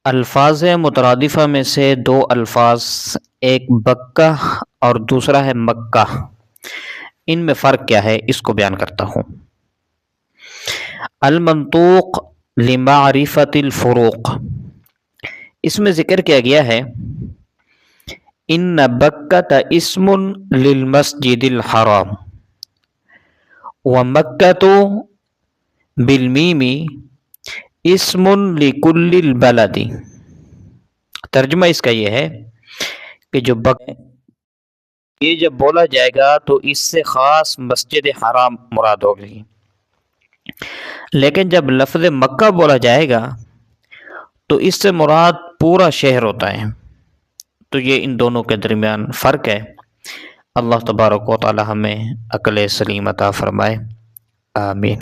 الفاظ مترادفہ میں سے دو الفاظ، ایک بکہ اور دوسرا ہے مکہ، ان میں فرق کیا ہے اس کو بیان کرتا ہوں۔ المنطوق لمعرفت الفروق، اس میں ذکر کیا گیا ہے ان بکۃ اسم للمسجد الحرام ومکۃ بالمیم اسم لکل البلد۔ ترجمہ اس کا یہ ہے کہ جو یہ جب بولا جائے گا تو اس سے خاص مسجد حرام مراد ہوگی، لیکن جب لفظ مکہ بولا جائے گا تو اس سے مراد پورا شہر ہوتا ہے۔ تو یہ ان دونوں کے درمیان فرق ہے۔ اللہ تبارک و تعالی ہمیں عقل سلیم عطا فرمائے، آمین۔